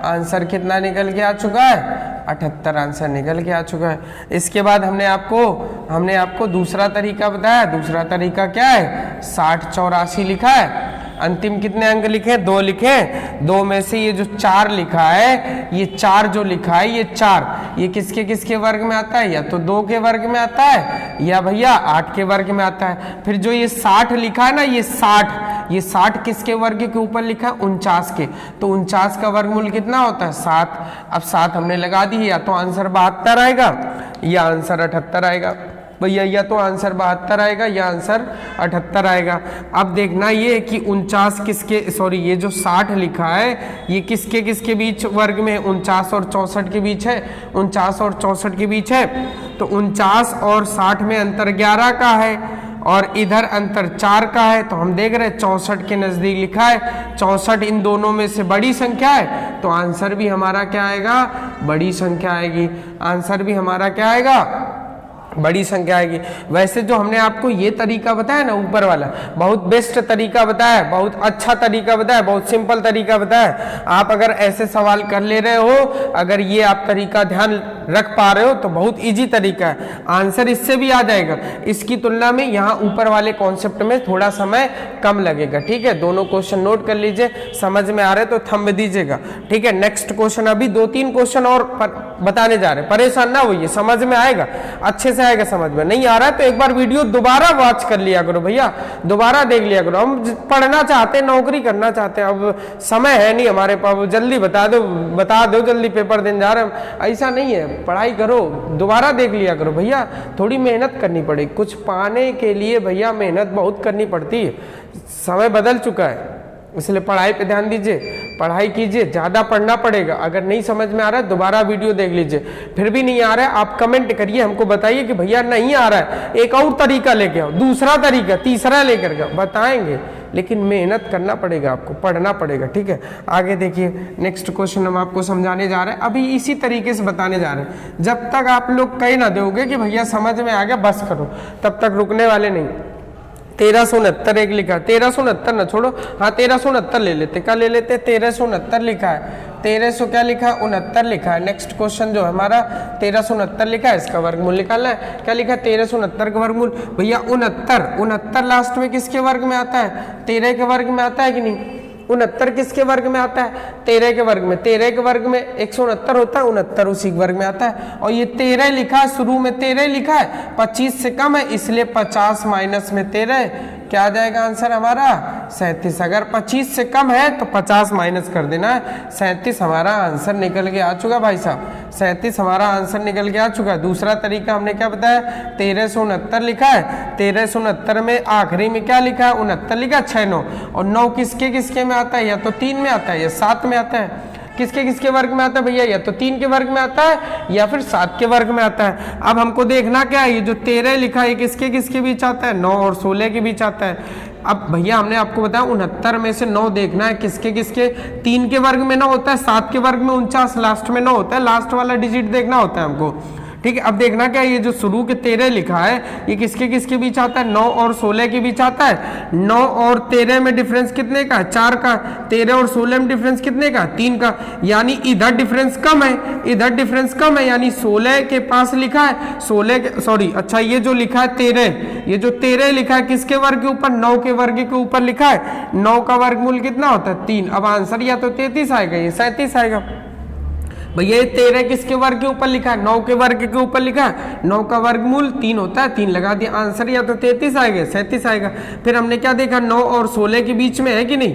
आंसर कितना निकल के आ चुका है? 78 आंसर निकल के आ चुका है। इसके बाद हमने आपको दूसरा तरीका बताया। दूसरा तरीका क्या है? 60 84 लिखा है, अंतिम कितने अंक लिखे? 2 लिखे। 2 में से ये जो 4 लिखा है, ये 4 जो लिखा है, ये 4 ये किसके किसके वर्ग में आता है? या तो 2 के वर्ग में आता है, या भैया 8 के वर्ग में आता है। फिर जो ये 60 लिखा है ना, ये 60 किसके वर्ग के ऊपर लिखा है? 49 के। तो 49 का वर्गमूल कितना होता है? 7। अब 7 हमने लगा दी, या तो आंसर 72 आएगा या आंसर 78 आएगा भैया, या तो आंसर 72 आएगा या आंसर 78 आएगा। अब देखना ये कि 49 किसके, सॉरी ये जो 60 लिखा है ये किसके किसके बीच वर्ग में? 49 और 64 के बीच है। 49 और 64 के बीच है, तो 49 और 60 में अंतर 11 का है, और इधर अंतर 4 का है। तो हम देख रहे हैं 64 के नजदीक लिखा है। 64 इन दोनों में से बड़ी संख्या है, तो आंसर भी हमारा क्या आएगा? बड़ी संख्या आएगी। आंसर भी हमारा क्या आएगा? बड़ी संख्या आएगी। वैसे जो हमने आपको ये तरीका बताया ना ऊपर वाला, बहुत बेस्ट तरीका बताया, बहुत अच्छा तरीका बताया, बहुत सिंपल तरीका बताया। आप अगर ऐसे सवाल कर ले रहे हो, अगर ये आप तरीका ध्यान रख पा रहे हो तो बहुत इजी तरीका है, आंसर इससे भी आ जाएगा। इसकी तुलना में यहाँ ऊपर वाले कॉन्सेप्ट में थोड़ा समय कम लगेगा। ठीक है, दोनों क्वेश्चन नोट कर लीजिए, समझ में आ रहे तो थंब दीजिएगा। ठीक है, नेक्स्ट क्वेश्चन, अभी 2-3 क्वेश्चन और बताने जा रहे हैं, परेशान ना होइए, समझ में आएगा, अच्छे से आएगा। समझ में नहीं आ रहा है तो एक बार वीडियो दोबारा वॉच कर लिया करो भैया, दोबारा देख लिया करो। हम पढ़ना चाहते हैं, नौकरी करना चाहते हैं, अब समय है नहीं हमारे पास, जल्दी बता दो जल्दी पेपर देने जा रहे हैं, ऐसा नहीं है। पढ़ाई करो, दोबारा देख लिया करो भैया, थोड़ी मेहनत करनी पड़ेगी। कुछ पाने के लिए भैया मेहनत बहुत करनी पड़ती है, समय बदल चुका है, इसलिए पढ़ाई पे ध्यान दीजिए, पढ़ाई कीजिए, ज़्यादा पढ़ना पड़ेगा। अगर नहीं समझ में आ रहा है दोबारा वीडियो देख लीजिए, फिर भी नहीं आ रहा है आप कमेंट करिए, हमको बताइए कि भैया नहीं आ रहा है, एक और तरीका लेके आओ, दूसरा तरीका, तीसरा लेकर के बताएंगे, लेकिन मेहनत करना पड़ेगा, आपको पढ़ना पड़ेगा। ठीक है, आगे देखिए, नेक्स्ट क्वेश्चन हम आपको समझाने जा रहे हैं, अभी इसी तरीके से बताने जा रहे हैं। जब तक आप लोग कह ना दोगे कि भैया समझ में आ गया बस करो, तब तक रुकने वाले नहीं। 1369 एक लिखा, 1369 ना छोड़ो, हाँ 1369 ले लेते, क्या ले लेते? 1369 लिखा है, 1300 क्या लिखा है? 69 लिखा है। नेक्स्ट क्वेश्चन जो है हमारा 1369 लिखा है, इसका वर्गमूल निकालना है। क्या लिखा है? 1369 का वर्गमूल भैया 69 लास्ट में किसके वर्ग में आता है? 13 के वर्ग में आता है कि नहीं? 69 किसके वर्ग में आता है? 13 के वर्ग में। 13 के वर्ग में 169 होता है, 69 उसी के वर्ग में आता है। और ये 13 लिखा है, शुरू में 13 लिखा है, 25 से कम है, इसलिए 50 माइनस में 13 क्या आ जाएगा आंसर हमारा? 37। अगर 25 से कम है तो 50 माइनस कर देना है, 37 हमारा आंसर निकल के आ चुका भाई साहब, 37 हमारा आंसर निकल के आ चुका है। दूसरा तरीका हमने क्या बताया? 1369 लिखा है, 1369 में आखिरी में क्या लिखा है? 69 लिखा, 6 9, और 9 किसके किसके में आता है? या तो 3 में आता है या 7 में आता है। किसके किसके वर्ग में आता है भैया? या तो 3 के वर्ग में आता है या फिर 7 के वर्ग में आता है। अब हमको देखना क्या है, ये जो 13 लिखा है किसके किसके बीच आता है? 9 और 16 के बीच आता है। अब भैया हमने आपको बताया 69 में से 9 देखना है किसके किसके, 3 के वर्ग में 9 होता है, 7 के वर्ग में 49, लास्ट में 9 होता है, लास्ट वाला डिजिट देखना होता है हमको। ठीक है, अब देखना क्या, ये जो शुरू के 13 लिखा है ये किसके किसके बीच आता है? 9 और 16 के बीच आता है। 9 और 13 में डिफरेंस कितने का है? 4 का। 13 और 16 में डिफरेंस कितने का? 3 का। यानी इधर डिफरेंस कम है, इधर डिफरेंस कम है, यानी 16 के पास लिखा है, 16 के, सॉरी अच्छा ये जो लिखा है 13, ये जो 13 लिखा है किसके वर्ग के ऊपर? 9 के वर्ग के ऊपर लिखा है। 9 का वर्गमूल कितना होता है? 3। अब आंसर या तो 33 आएगा या 37 आएगा। भैया 13 किसके वर्ग के ऊपर लिखा है? 9 के वर्ग के ऊपर लिखा है, 9 का वर्गमूल 3 होता है, 3 लगा दिया, आंसर या तो 33 आएगा 37 आएगा। फिर हमने क्या देखा? 9 और 16 के बीच में है कि नहीं,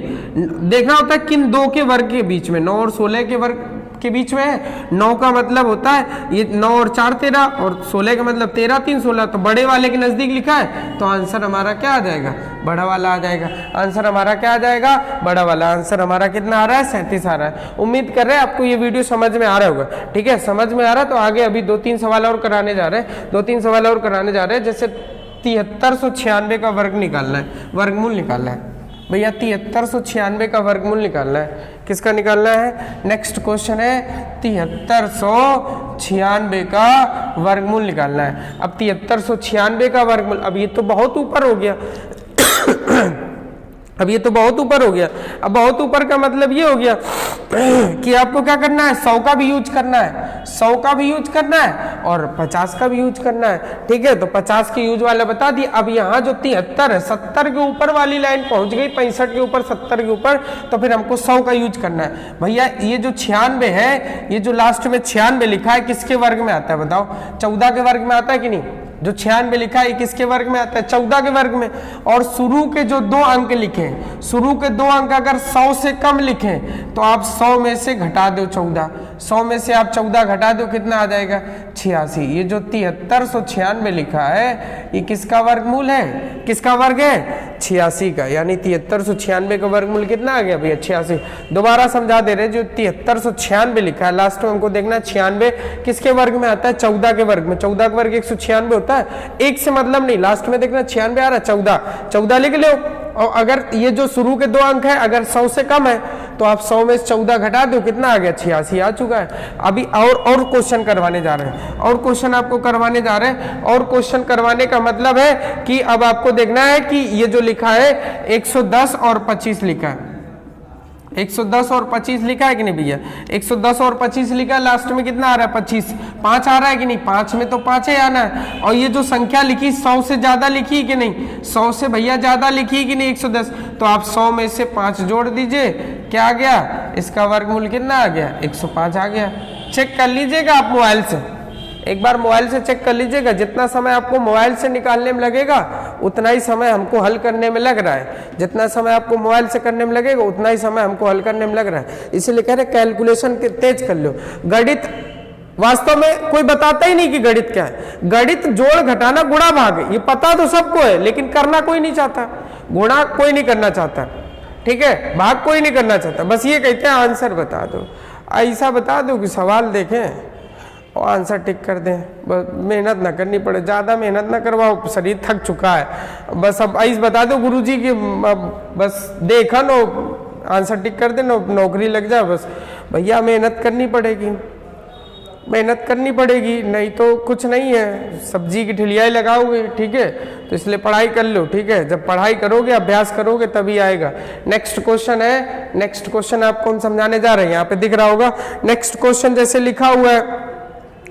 देखना होता है किन दो के वर्ग के बीच में, 9 और 16 के वर्ग के बीच में है, 9 का मतलब होता है ये 9 और 4 13 और 16 का मतलब 13 3 16, तो बड़े वाले के नजदीक लिखा है तो आंसर हमारा क्या आ जाएगा, बड़ा वाला आ जाएगा। आंसर हमारा क्या आ जाएगा, बड़ा वाला। आंसर हमारा कितना आ रहा है, 37 आ रहा है। उम्मीद कर रहे हैं आपको ये वीडियो समझ में आ रहा होगा। ठीक है, समझ में आ रहा तो आगे अभी 2-3 सवाल और कराने जा रहे हैं, 2-3 सवाल और कराने जा रहे हैं। जैसे 7396 का वर्ग निकालना है, वर्गमूल निकालना है भैया, 7396 का वर्गमूल निकालना है। किसका निकालना है, नेक्स्ट क्वेश्चन है 7396 का वर्गमूल निकालना है। अब 7396 का वर्गमूल, अब ये तो बहुत ऊपर हो गया अब ये तो बहुत ऊपर हो गया। अब बहुत ऊपर का मतलब ये हो गया कि आपको क्या करना है, 100 का भी यूज करना है, 100 का भी यूज करना है और 50 का भी यूज करना है। ठीक है, तो 50 के यूज वाला बता दिए। अब यहाँ जो 73 है, 70 के ऊपर वाली लाइन पहुंच गई, 65 के ऊपर, 70 के ऊपर, तो फिर हमको 100 का यूज करना है। भैया ये जो 96 है, ये जो लास्ट में 96 लिखा है, किसके वर्ग में आता है बताओ, 14 के वर्ग में आता है कि नहीं। जो 96 लिखा है किसके वर्ग में आता है, 14 के वर्ग में। और शुरू के जो 2 अंक लिखे, शुरू के 2 अंक अगर 100 से कम लिखे तो आप 100 में से घटा दो 14, 100 में से आप 14 घटा दो, कितना आ जाएगा, 86। ये जो 7396 लिखा है ये किसका वर्गमूल है, किसका वर्ग है, 86 का। यानी 7396 का वर्गमूल कितना आ गया भैया, 86। दोबारा समझा दे रहे, जो 7396 लिखा है लास्ट में हमको देखना है 96 किसके वर्ग में आता है, 14 के वर्ग में। 14 का वर्ग 196 होता है, एक से मतलब नहीं, लास्ट में देखना 96 आ रहा है, 14 लिख लो। और अगर ये जो शुरू के 2 अंक है अगर 100 से कम है तो आप 100 में से 14 घटा दो, कितना आ गया, 86 आ चुका है। अभी और क्वेश्चन करवाने जा रहे हैं, और क्वेश्चन आपको करवाने जा रहे हैं। और क्वेश्चन करवाने का मतलब है कि अब आपको देखना है कि ये जो लिखा है 110 और 25 लिखा है, 110 और 25 लिखा है कि नहीं भैया, 110 और 25 लिखा है, लास्ट में कितना आ रहा है, 25, 5 आ रहा है कि नहीं, 5 में तो 5 ही आना है। और ये जो संख्या लिखी 100 से ज्यादा लिखी कि नहीं, 100 से भैया ज्यादा लिखी कि नहीं 110, तो आप 100 में से 5 जोड़ दीजिए, क्या आ गया, इसका वर्गमूल कितना आ गया, 105 आ गया। चेक कर लीजिएगा आप मोबाइल से, एक बार मोबाइल से चेक कर लीजिएगा। जितना समय आपको मोबाइल से निकालने में लगेगा उतना ही समय हमको हल करने में लग रहा है, जितना समय आपको मोबाइल से करने में लगेगा उतना ही समय हमको हल करने में लग रहा है। इसीलिए कह रहे कैलकुलेशन तेज कर लो। गणित वास्तव में कोई बताता ही नहीं कि गणित क्या है। गणित जोड़ घटाना गुणा भाग है, ये पता तो सबको है, लेकिन करना कोई नहीं चाहता। गुणा कोई नहीं करना चाहता, ठीक है, भाग कोई नहीं करना चाहता, बस ये कहते हैं आंसर बता दो। ऐसा बता दो कि सवाल देखें और आंसर टिक कर दें, बस मेहनत ना करनी पड़े, ज़्यादा मेहनत ना करवाओ, शरीर थक चुका है। बस अब ऐसा बता दो गुरुजी की, बस देखा नो आंसर टिक कर दे, नौकरी लग जाए। बस भैया मेहनत करनी पड़ेगी, मेहनत करनी पड़ेगी, नहीं तो कुछ नहीं है। सब्जी की ठिलियाई लगाओगे, ठीक है, तो इसलिए पढ़ाई कर लो, ठीक है। जब पढ़ाई करोगे, अभ्यास करोगे तभी आएगा। नेक्स्ट क्वेश्चन है, नेक्स्ट क्वेश्चन आपको हम समझाने जा रहे हैं, यहाँ पे दिख रहा होगा। नेक्स्ट क्वेश्चन जैसे लिखा हुआ है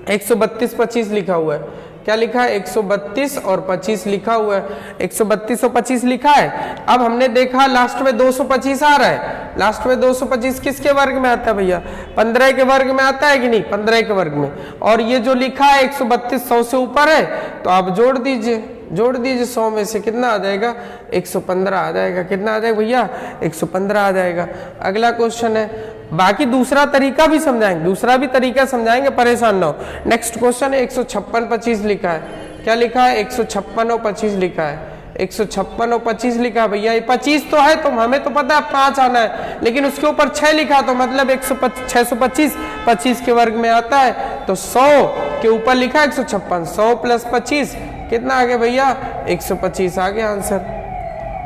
132 25 लिखा हुआ है, क्या लिखा है, 132 और 25 लिखा हुआ है, 132 और 25 लिखा है। अब हमने देखा लास्ट में 225 आ रहा है, लास्ट में 225 किसके वर्ग में आता है भैया, 15 के वर्ग में आता है कि नहीं, 15 के वर्ग में। और ये जो लिखा है 132 100 से ऊपर है, तो आप जोड़ दीजिए, जोड़ दीजिए, 100 में से कितना आ जाएगा, 115 आ जाएगा। कितना आ जाएगा भैया, 115 आ जाएगा। अगला क्वेश्चन है, बाकी दूसरा तरीका भी समझाएंगे, दूसरा भी तरीका समझाएंगे, परेशान ना हो। नेक्स्ट क्वेश्चन है 156 25 लिखा है, क्या लिखा है, 156 और 25 लिखा है, 156 और 25 लिखा है। भैया ये 25 तो है, तो हमें तो पता है 5 आना है, लेकिन उसके ऊपर 6 लिखा, तो मतलब 625 25 के वर्ग में आता है, तो 100 के ऊपर लिखा 156, 100 प्लस 25 कितना आ गया भैया, 125 आ गया आंसर।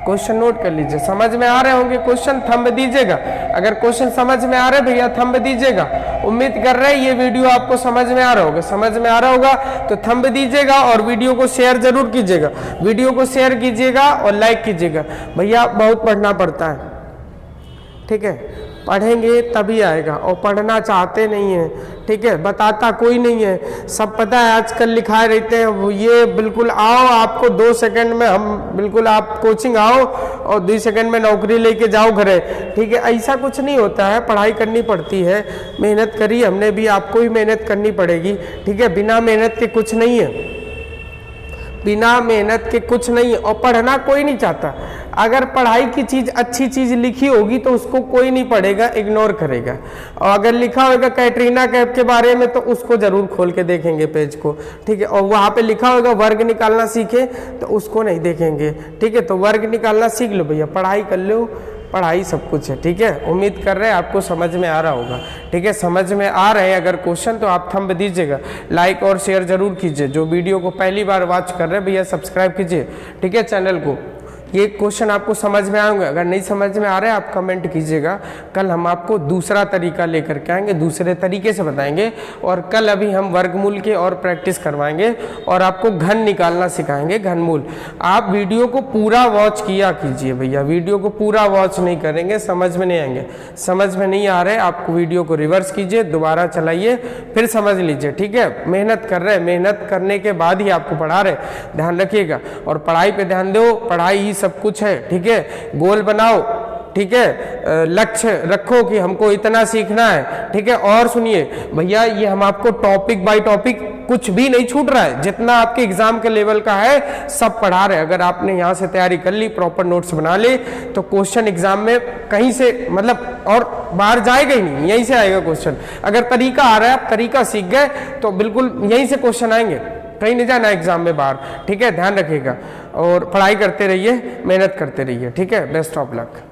क्वेश्चन नोट कर लीजिए, समझ में आ रहे होंगे क्वेश्चन, थंब दीजिएगा। अगर क्वेश्चन समझ में आ रहे भैया थंब दीजिएगा। उम्मीद कर रहे हैं ये वीडियो आपको समझ में आ रहा होगा, समझ में आ रहा होगा तो थंब दीजिएगा और वीडियो को शेयर जरूर कीजिएगा, वीडियो को शेयर कीजिएगा और लाइक कीजिएगा। भैया बहुत पढ़ना पड़ता है, ठीक है, पढ़ेंगे तभी आएगा, और पढ़ना चाहते नहीं है, ठीक है, बताता कोई नहीं है। सब पता है आजकल लिखाए रहते हैं, ये बिल्कुल आओ आपको 2 सेकंड में, हम बिल्कुल आप कोचिंग आओ और 2 सेकंड में नौकरी लेके जाओ घरे, ठीक है, ऐसा कुछ नहीं होता है। पढ़ाई करनी पड़ती है, मेहनत करी हमने भी, आपको भी मेहनत करनी पड़ेगी, ठीक है, बिना मेहनत के कुछ नहीं है। बिना मेहनत के कुछ नहीं है, और पढ़ना कोई नहीं चाहता। अगर पढ़ाई की चीज़ अच्छी चीज़ लिखी होगी तो उसको कोई नहीं पढ़ेगा, इग्नोर करेगा। और अगर लिखा होगा कैटरीना कैफ के बारे में तो उसको जरूर खोल के देखेंगे पेज को, ठीक है। और वहाँ पे लिखा होगा वर्ग निकालना सीखे तो उसको नहीं देखेंगे, ठीक है। तो वर्ग निकालना सीख लो भैया, पढ़ाई कर लो, पढ़ाई सब कुछ है, ठीक है। उम्मीद कर रहे हैं आपको समझ में आ रहा होगा, ठीक है। समझ में आ रहे हैं अगर क्वेश्चन तो आप थंब दीजिएगा, लाइक और शेयर जरूर कीजिए। जो वीडियो को पहली बार वॉच कर रहे हैं भैया सब्सक्राइब कीजिए, ठीक है, चैनल को। ये क्वेश्चन आपको समझ में आएंगे, अगर नहीं समझ में आ रहा है आप कमेंट कीजिएगा। कल हम आपको दूसरा तरीका लेकर के आएंगे, दूसरे तरीके से बताएंगे। और कल अभी हम वर्गमूल के और प्रैक्टिस करवाएंगे और आपको घन निकालना सिखाएंगे, घनमूल। आप वीडियो को पूरा वॉच किया कीजिए भैया, वीडियो को पूरा वॉच नहीं करेंगे समझ में नहीं आएंगे। समझ में नहीं आ रहे आपको वीडियो को रिवर्स कीजिए, दोबारा चलाइए, फिर समझ लीजिए, ठीक है। मेहनत कर रहे हैं, मेहनत करने के बाद ही आपको पढ़ा रहे, ध्यान रखिएगा। और पढ़ाई पे ध्यान दो, पढ़ाई ही सब कुछ है, ठीक है। गोल बनाओ, ठीक है, लक्ष्य रखो कि हमको इतना सीखना है, ठीक है। और सुनिए भैया, ये हम आपको टॉपिक बाय टॉपिक कुछ भी नहीं छूट रहा है, जितना आपके एग्जाम के लेवल का है सब पढ़ा रहे हैं। अगर आपने यहाँ से तैयारी कर ली, प्रॉपर नोट्स बना ले, तो क्वेश्चन एग्जाम में कहीं से मतलब और बाहर जाएगा ही नहीं, यहीं से आएगा क्वेश्चन। अगर तरीका आ रहा है, आप तरीका सीख गए तो बिल्कुल यहीं से क्वेश्चन आएंगे, कहीं नहीं जाना एग्जाम में बाहर, ठीक है। ध्यान रखिएगा और पढ़ाई करते रहिए, मेहनत करते रहिए, ठीक है। Best of luck.